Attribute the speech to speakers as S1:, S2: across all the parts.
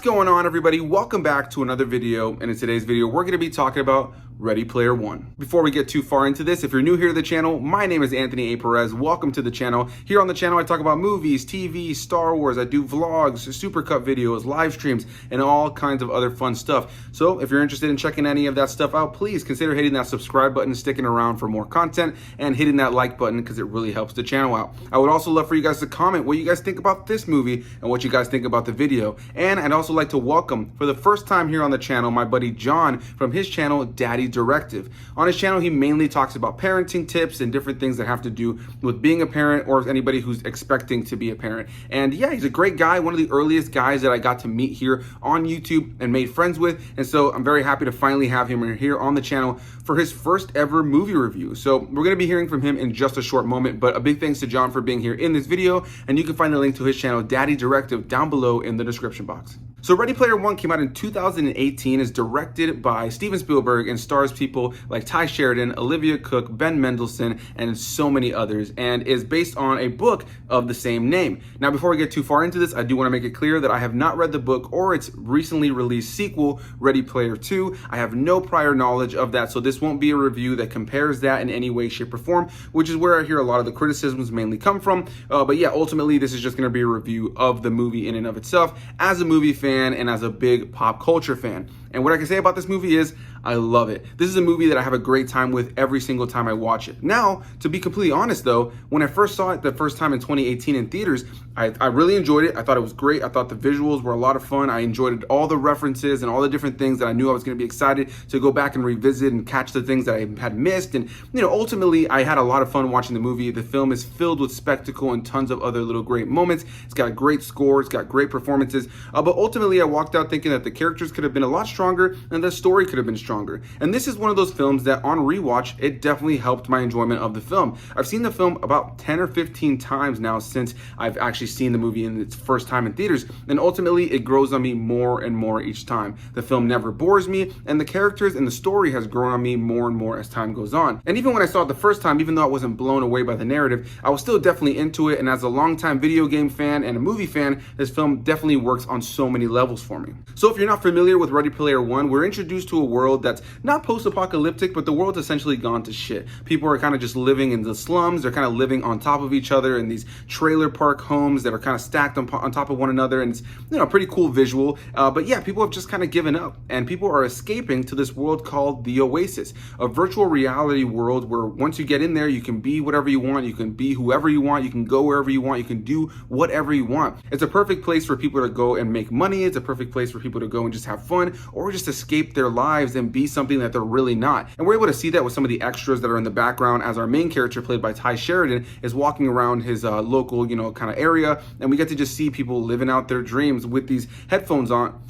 S1: going on, everybody? Welcome back to another video, and in today's video we're going to be talking about Ready Player One. Before we get too far into this, if you're new here to the channel, my name is Anthony A. Perez. Welcome to the channel. Here on the channel I talk about movies, TV, Star Wars, I do vlogs, supercut videos, live streams, and all kinds of other fun stuff. So if you're interested in checking any of that stuff out, please consider hitting that subscribe button, sticking around for more content, and hitting that like button because it really helps the channel out. I would also love for you guys to comment what you guys think about this movie and what you guys think about the video. And I'd also like to welcome, for the first time here on the channel, my buddy John from his channel, Directive. On his channel, he mainly talks about parenting tips and different things that have to do with being a parent or anybody who's expecting to be a parent. And yeah, he's a great guy, one of the earliest guys that I got to meet here on YouTube and made friends with. And so I'm very happy to finally have him here on the channel for his first ever movie review. So we're going to be hearing from him in just a short moment, but a big thanks to John for being here in this video. And you can find the link to his channel, Directive, down below in the description box. So Ready Player One came out in 2018, is directed by Steven Spielberg and stars people like Tye Sheridan, Olivia Cooke, Ben Mendelsohn, and so many others, and is based on a book of the same name. Now, before we get too far into this, I do want to make it clear that I have not read the book or its recently released sequel, Ready Player Two. I have no prior knowledge of that, so this won't be a review that compares that in any way, shape, or form, which is where I hear a lot of the criticisms mainly come from. But yeah, ultimately, this is just going to be a review of the movie in and of itself as a movie fan and as a big pop culture fan. And what I can say about this movie is I love it. This is a movie that I have a great time with every single time I watch it. Now, to be completely honest though, when I first saw it the first time in 2018 in theaters, I really enjoyed it. I thought it was great. I thought the visuals were a lot of fun. I enjoyed all the references and all the different things that I knew I was going to be excited to go back and revisit and catch the things that I had missed. And, you know, ultimately I had a lot of fun watching the movie. The film is filled with spectacle and tons of other little great moments. It's got a great score. It's got great performances. But ultimately I walked out thinking that the characters could have been a lot stronger and the story could have been stronger. And this is one of those films that on rewatch, it definitely helped my enjoyment of the film. I've seen the film about 10 or 15 times now since I've actually seen the movie in its first time in theaters, and ultimately it grows on me more and more each time. The film never bores me, and the characters and the story has grown on me more and more as time goes on. And even when I saw it the first time, even though I wasn't blown away by the narrative, I was still definitely into it, and as a longtime video game fan and a movie fan, this film definitely works on so many levels for me. So if you're not familiar with Ready Player One, we're introduced to a world that's not post-apocalyptic, but the world's essentially gone to shit. People are kind of just living in the slums. They're kind of living on top of each other in these trailer park homes that are kind of stacked on top of one another, and it's, you know, a pretty cool visual. But yeah, people have just kind of given up, and people are escaping to this world called the Oasis, a virtual reality world where once you get in there, you can be whatever you want, you can be whoever you want, you can go wherever you want, you can do whatever you want. It's a perfect place for people to go and make money. It's a perfect place for people to go and just have fun or just escape their lives and be something that they're really not. And we're able to see that with some of the extras that are in the background as our main character, played by Tye Sheridan, is walking around his local, you know, kind of area, and we get to just see people living out their dreams with these headphones on.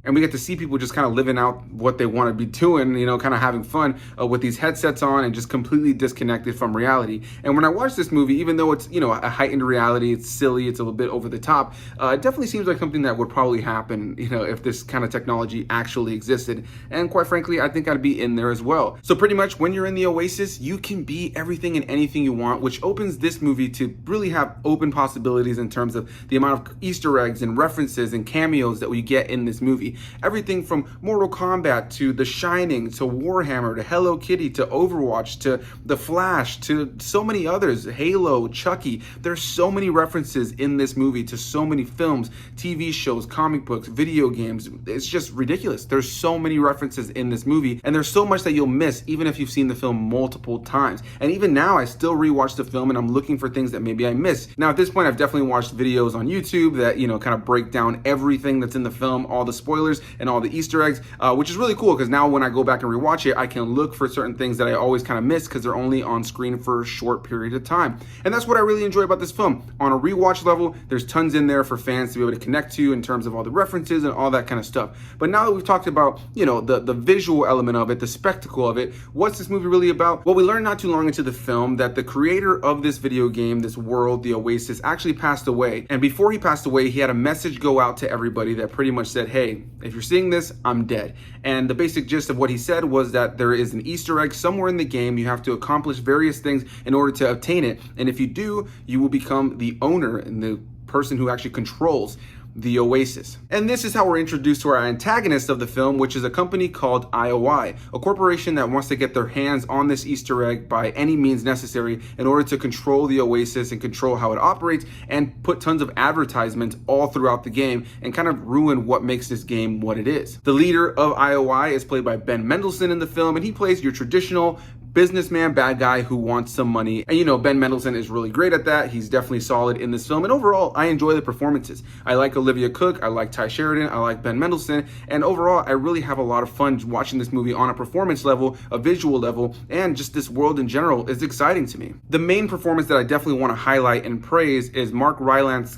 S1: And we get to see people just kind of living out what they want to be doing, you know, kind of having fun with these headsets on and just completely disconnected from reality. And when I watch this movie, even though it's, you know, a heightened reality, it's silly, it's a little bit over the top, it definitely seems like something that would probably happen, you know, if this kind of technology actually existed. And quite frankly, I think I'd be in there as well. So pretty much when you're in the Oasis, you can be everything and anything you want, which opens this movie to really have open possibilities in terms of the amount of Easter eggs and references and cameos that we get in this movie. Everything from Mortal Kombat to The Shining to Warhammer to Hello Kitty to Overwatch to The Flash to so many others, Halo, Chucky. There's so many references in this movie to so many films, TV shows, comic books, video games. It's just ridiculous. There's so many references in this movie, and there's so much that you'll miss even if you've seen the film multiple times. And even now, I still rewatch the film and I'm looking for things that maybe I missed. Now at this point, I've definitely watched videos on YouTube that, you know, kind of break down everything that's in the film, all the spoilers and all the Easter eggs, which is really cool because now when I go back and rewatch it, I can look for certain things that I always kind of miss because they're only on screen for a short period of time. And that's what I really enjoy about this film. On a rewatch level, there's tons in there for fans to be able to connect to in terms of all the references and all that kind of stuff. But now that we've talked about, you know, the visual element of it, the spectacle of it, what's this movie really about? Well, we learned not too long into the film that the creator of this video game, this world, the Oasis, actually passed away. And before he passed away, he had a message go out to everybody that pretty much said, hey, if you're seeing this, I'm dead. And the basic gist of what he said was that there is an Easter egg somewhere in the game. You have to accomplish various things in order to obtain it. And if you do, you will become the owner and the person who actually controls the Oasis. And this is how we're introduced to our antagonist of the film, which is a company called IOI, a corporation that wants to get their hands on this Easter egg by any means necessary in order to control the Oasis and control how it operates and put tons of advertisements all throughout the game and kind of ruin what makes this game what it is. The leader of IOI is played by Ben Mendelsohn in the film, and he plays your traditional businessman bad guy who wants some money. And you know, Ben Mendelsohn is really great at that. He's definitely solid in this film. And overall, I enjoy the performances. I like Olivia Cooke, I like Tye Sheridan, I like Ben Mendelsohn. And overall, I really have a lot of fun watching this movie on a performance level, a visual level, and just this world in general is exciting to me. The main performance that I definitely want to highlight and praise is Mark Rylance.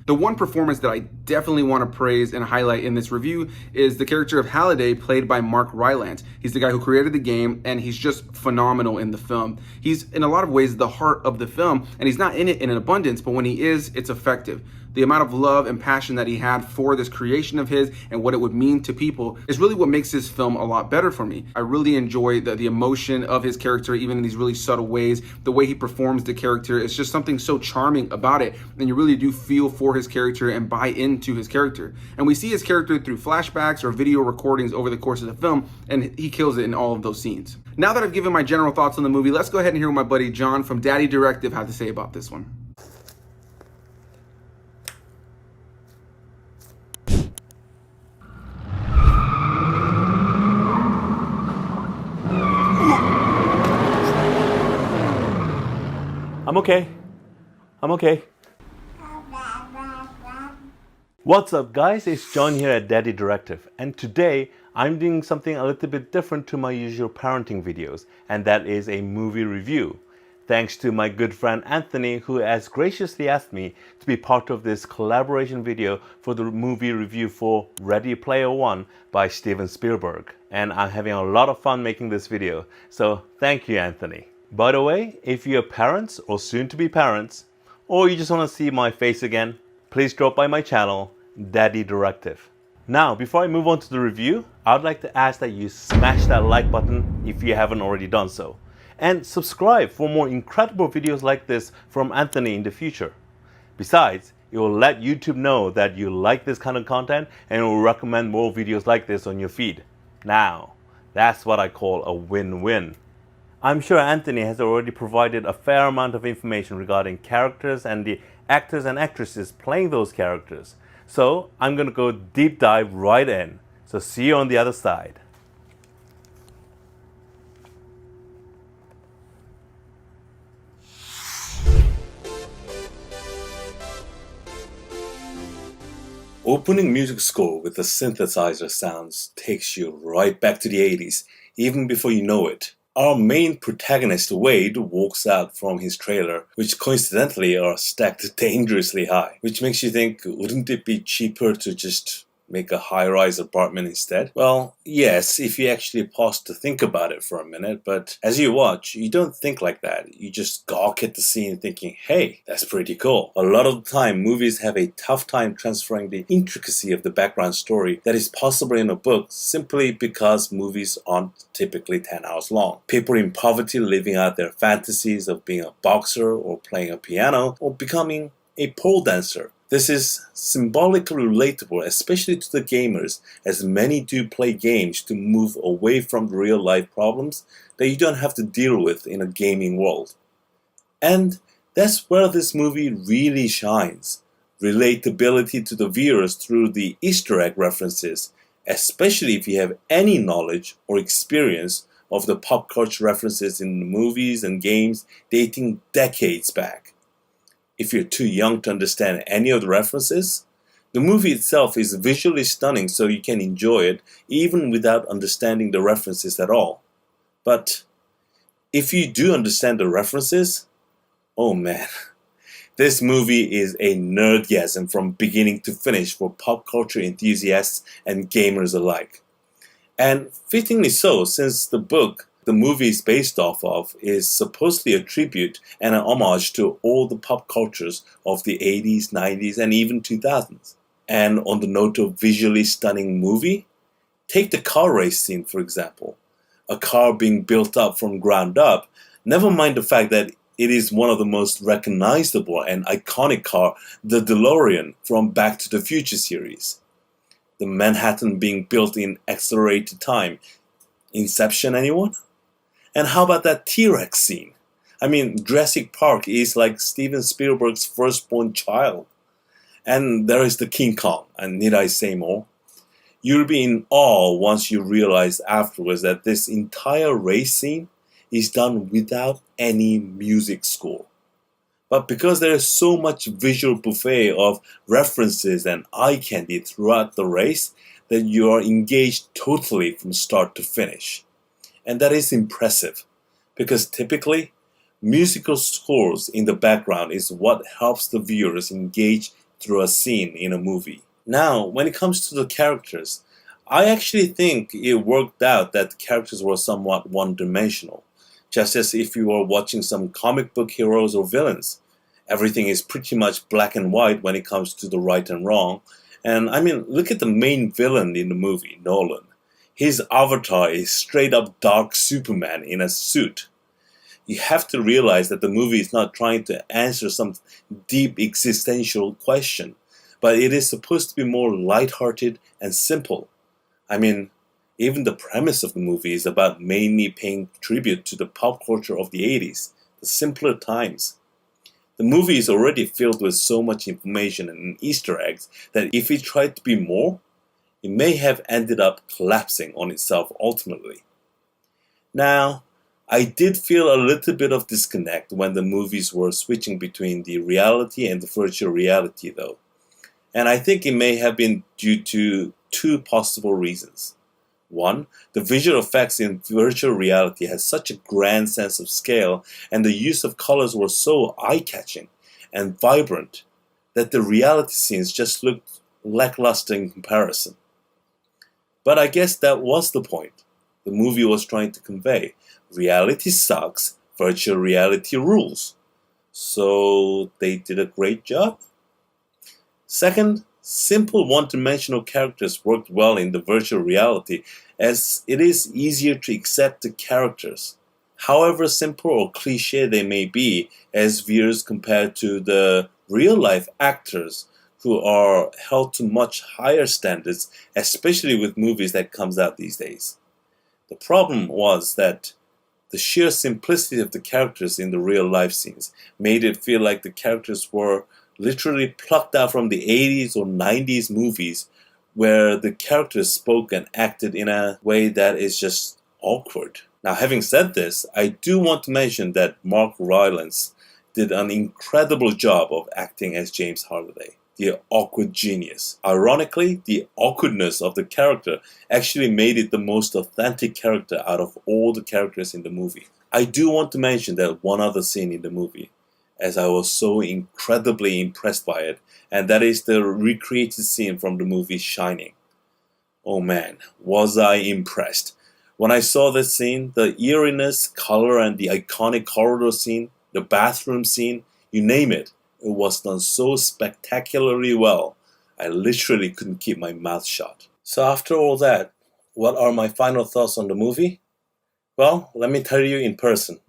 S1: The one performance that I definitely want to praise and highlight in this review is the character of Halliday, played by Mark Rylance. He's the guy who created the game, and he's just phenomenal in the film. He's in a lot of ways the heart of the film, and he's not in it in an abundance, but when he is, it's effective. The amount of love and passion that he had for this creation of his and what it would mean to people is really what makes this film a lot better for me. I really enjoy the emotion of his character, even in these really subtle ways. The way he performs the character, it's just something so charming about it, and you really do feel for his character and buy into his character. And we see his character through flashbacks or video recordings over the course of the film, and he kills it in all of those scenes. Now that I've given my general thoughts on the movie, let's go ahead and hear what my buddy John from Daddy Directive had to say about this one.
S2: I'm okay. What's up guys, it's John here at Daddy Directive, and today I'm doing something a little bit different to my usual parenting videos, and that is a movie review. Thanks to my good friend Anthony, who has graciously asked me to be part of this collaboration video for the movie review for Ready Player One by Steven Spielberg. And I'm having a lot of fun making this video, so thank you Anthony. By the way, if you're parents or soon to be parents, or you just want to see my face again, please drop by my channel, Daddy Directive. Now, before I move on to the review, I'd like to ask that you smash that like button if you haven't already done so. And subscribe for more incredible videos like this from Anthony in the future. Besides, it will let YouTube know that you like this kind of content and it will recommend more videos like this on your feed. Now, that's what I call a win-win. I'm sure Anthony has already provided a fair amount of information regarding characters and the actors and actresses playing those characters. So I'm going to go deep dive right in. So see you on the other side. Opening music score with the synthesizer sounds takes you right back to the 80s, even before you know it. Our main protagonist, Wade, walks out from his trailer, which coincidentally are stacked dangerously high, which makes you think, wouldn't it be cheaper to just make a high-rise apartment instead? Well, yes, if you actually pause to think about it for a minute, but as you watch, you don't think like that. You just gawk at the scene thinking, hey, that's pretty cool. A lot of the time, movies have a tough time transferring the intricacy of the background story that is possible in a book simply because movies aren't typically 10 hours long. People in poverty living out their fantasies of being a boxer or playing a piano or becoming a pole dancer. This is symbolically relatable, especially to the gamers, as many do play games to move away from real-life problems that you don't have to deal with in a gaming world. And that's where this movie really shines. Relatability to the viewers through the Easter egg references, especially if you have any knowledge or experience of the pop culture references in the movies and games dating decades back. If you're too young to understand any of the references, the movie itself is visually stunning, so you can enjoy it even without understanding the references at all. But if you do understand the references, oh man, this movie is a nerdgasm from beginning to finish for pop culture enthusiasts and gamers alike. And fittingly so, since the book the movie is based off of is supposedly a tribute and an homage to all the pop cultures of the 80s, 90s, and even 2000s. And on the note of visually stunning movie, take the car race scene for example. A car being built up from ground up, never mind the fact that it is one of the most recognizable and iconic car, the DeLorean from Back to the Future series. The Manhattan being built in accelerated time. Inception, anyone? And how about that T-Rex scene? I mean, Jurassic Park is like Steven Spielberg's firstborn child. And there is the King Kong, and need I say more? You'll be in awe once you realize afterwards that this entire race scene is done without any music score. But because there is so much visual buffet of references and eye candy throughout the race, that you are engaged totally from start to finish. And that is impressive, because typically, musical scores in the background is what helps the viewers engage through a scene in a movie. Now, when it comes to the characters, I actually think it worked out that the characters were somewhat one-dimensional, just as if you were watching some comic book heroes or villains. Everything is pretty much black and white when it comes to the right and wrong. And I mean, look at the main villain in the movie, Nolan. His avatar is straight up dark Superman in a suit. You have to realize that the movie is not trying to answer some deep existential question, but it is supposed to be more lighthearted and simple. I mean, even the premise of the movie is about mainly paying tribute to the pop culture of the 80s, the simpler times. The movie is already filled with so much information and Easter eggs that if it tried to be more, it may have ended up collapsing on itself ultimately. Now, I did feel a little bit of disconnect when the movies were switching between the reality and the virtual reality though. And I think it may have been due to two possible reasons. One, the visual effects in virtual reality has such a grand sense of scale, and the use of colors were so eye-catching and vibrant that the reality scenes just looked lackluster in comparison. But I guess that was the point the movie was trying to convey. Reality sucks, virtual reality rules. So they did a great job. Second, simple one-dimensional characters worked well in the virtual reality as it is easier to accept the characters, however simple or cliche they may be as viewers compared to the real-life actors who are held to much higher standards, especially with movies that comes out these days. The problem was that the sheer simplicity of the characters in the real-life scenes made it feel like the characters were literally plucked out from the 80s or 90s movies where the characters spoke and acted in a way that is just awkward. Now, having said this, I do want to mention that Mark Rylance did an incredible job of acting as James Halliday, the awkward genius. Ironically, the awkwardness of the character actually made it the most authentic character out of all the characters in the movie. I do want to mention that one other scene in the movie, as I was so incredibly impressed by it, and that is the recreated scene from the movie Shining. Oh man, was I impressed. When I saw this scene, the eeriness, color, and the iconic corridor scene, the bathroom scene, you name it, it was done so spectacularly well, I literally couldn't keep my mouth shut. So after all that, what are my final thoughts on the movie? Well, let me tell you in person.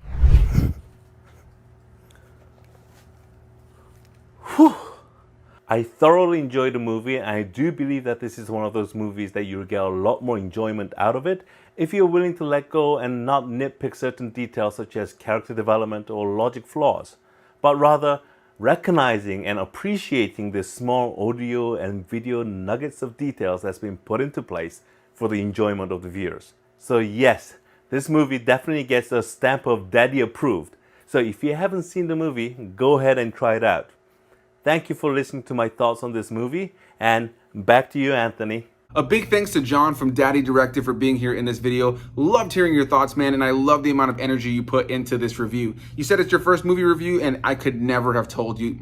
S2: I thoroughly enjoyed the movie, and I do believe that this is one of those movies that you'll get a lot more enjoyment out of it if you're willing to let go and not nitpick certain details such as character development or logic flaws, but rather recognizing and appreciating the small audio and video nuggets of details that's been put into place for the enjoyment of the viewers. So yes, this movie definitely gets a stamp of Daddy approved. So if you haven't seen the movie, go ahead and try it out. Thank you for listening to my thoughts on this movie, and back to you, Anthony.
S1: A big thanks to John from Daddy Directive for being here in this video. Loved hearing your thoughts, man, and I love the amount of energy you put into this review. You said it's your first movie review, and I could never have told you.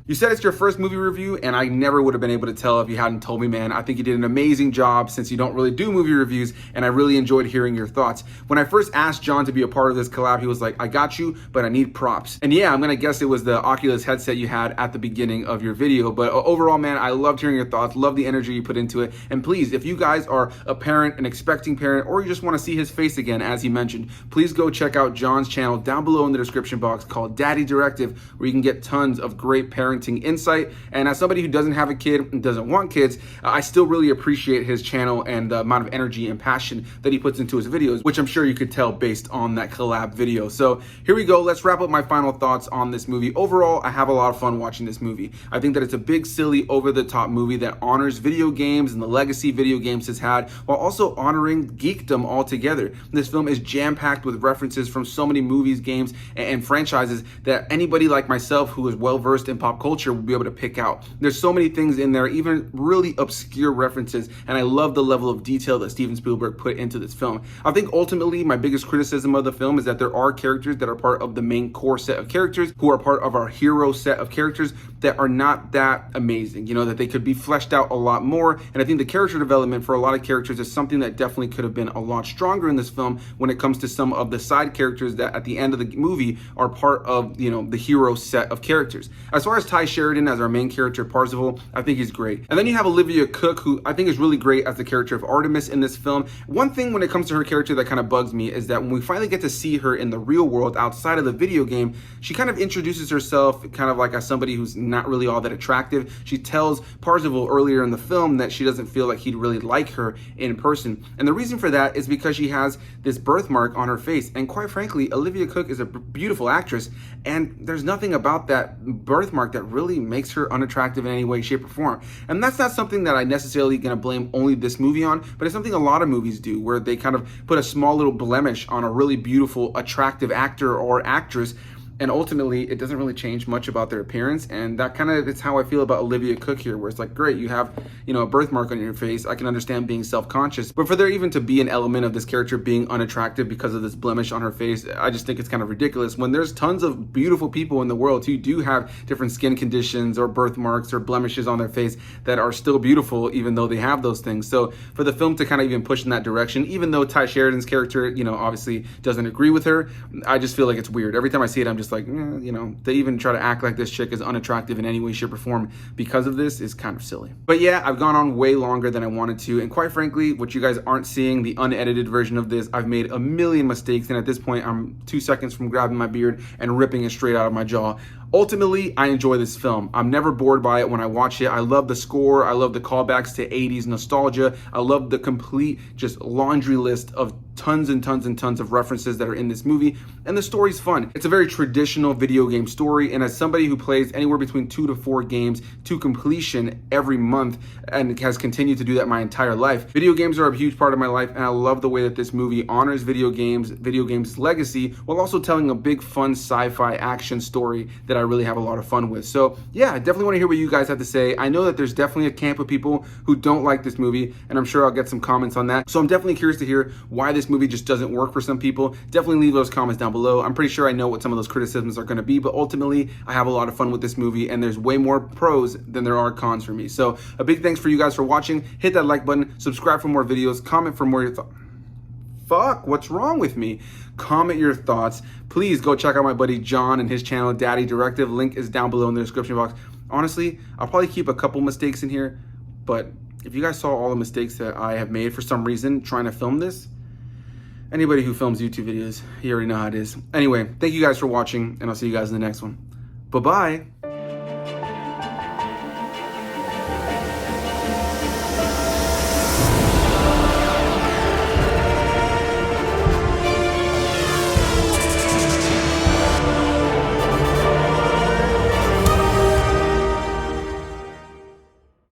S1: You said it's your first movie review, and I never would have been able to tell if you hadn't told me, man. I think you did an amazing job since you don't really do movie reviews, and I really enjoyed hearing your thoughts. When I first asked John to be a part of this collab, he was like, I got you, but I need props. And yeah, I'm gonna guess it was the Oculus headset you had at the beginning of your video, but overall, man, I loved hearing your thoughts, love the energy you put into it. And please, if you guys are a parent, an expecting parent, or you just wanna see his face again, as he mentioned, please go check out John's channel down below in the description box called Daddy Directive, where you can get tons of great parenting insight. And as somebody who doesn't have a kid and doesn't want kids, I still really appreciate his channel and the amount of energy and passion that he puts into his videos, which I'm sure you could tell based on that collab video. So here we go. Let's wrap up my final thoughts on this movie. Overall, I have a lot of fun watching this movie. I think that it's a big, silly, over-the-top movie that honors video games and the legacy video games has had, while also honoring geekdom altogether. This film is jam-packed with references from so many movies, games, and franchises that anybody like myself who is well-versed in pop culture will be able to pick out. There's so many things in there, even really obscure references, and I love the level of detail that Steven Spielberg put into this film. I think ultimately my biggest criticism of the film is that there are characters that are part of the main core set of characters, who are part of our hero set of characters, that are not that amazing, you know, that they could be fleshed out a lot more. And I think the character development for a lot of characters is something that definitely could have been a lot stronger in this film when it comes to some of the side characters that at the end of the movie are part of, you know, the hero set of characters. As far as Tye Sheridan as our main character, Parzival, I think he's great. And then you have Olivia Cooke, who I think is really great as the character of Artemis in this film. One thing when it comes to her character that kind of bugs me is that when we finally get to see her in the real world outside of the video game, she kind of introduces herself kind of like as somebody who's not really all that attractive. She tells Parzival earlier in the film that she doesn't feel like he'd really like her in person. And the reason for that is because she has this birthmark on her face. And quite frankly, Olivia Cooke is a beautiful actress, and there's nothing about that birthmark that really makes her unattractive in any way, shape, or form. And that's not something that I necessarily gonna blame only this movie on, but it's something a lot of movies do, where they kind of put a small little blemish on a really beautiful, attractive actor or actress, and ultimately it doesn't really change much about their appearance. And that kind of, it's how I feel about Olivia Cooke here, where it's like, great, you have, you know, a birthmark on your face. I can understand being self-conscious, but for there even to be an element of this character being unattractive because of this blemish on her face, I just think it's kind of ridiculous when there's tons of beautiful people in the world who do have different skin conditions or birthmarks or blemishes on their face that are still beautiful even though they have those things. So for the film to kind of even push in that direction, even though Tye Sheridan's character, you know, obviously doesn't agree with her, I just feel like it's weird. Every time I see it, I'm just like, you know, to even try to act like this chick is unattractive in any way, shape, or form because of this is kind of silly. But yeah, I've gone on way longer than I wanted to, and quite frankly, what you guys aren't seeing, the unedited version of this, I've made a million mistakes, and at this point, I'm 2 seconds from grabbing my beard and ripping it straight out of my jaw. Ultimately, I enjoy this film. I'm never bored by it when I watch it. I love the score. I love the callbacks to 80s nostalgia. I love the complete just laundry list of tons and tons and tons of references that are in this movie. And the story's fun. It's a very traditional video game story. And as somebody who plays anywhere between 2 to 4 games to completion every month and has continued to do that my entire life, video games are a huge part of my life. And I love the way that this movie honors video games legacy, while also telling a big, fun sci-fi action story that I really have a lot of fun with. So yeah, I definitely want to hear what you guys have to say. I know that there's definitely a camp of people who don't like this movie, and I'm sure I'll get some comments on that. So I'm definitely curious to hear why this movie just doesn't work for some people. Definitely leave those comments down below. I'm pretty sure I know what some of those criticisms are going to be, but ultimately I have a lot of fun with this movie, and there's way more pros than there are cons for me. So a big thanks for you guys for watching. Hit that like button, subscribe for more videos, comment for more Fuck, what's wrong with me? Comment your thoughts. Please go check out my buddy John and his channel, Daddy Directive. Link is down below in the description box. Honestly, I'll probably keep a couple mistakes in here, but if you guys saw all the mistakes that I have made for some reason trying to film this, anybody who films YouTube videos, you already know how it is. Anyway, thank you guys for watching, and I'll see you guys in the next one. Bye-bye.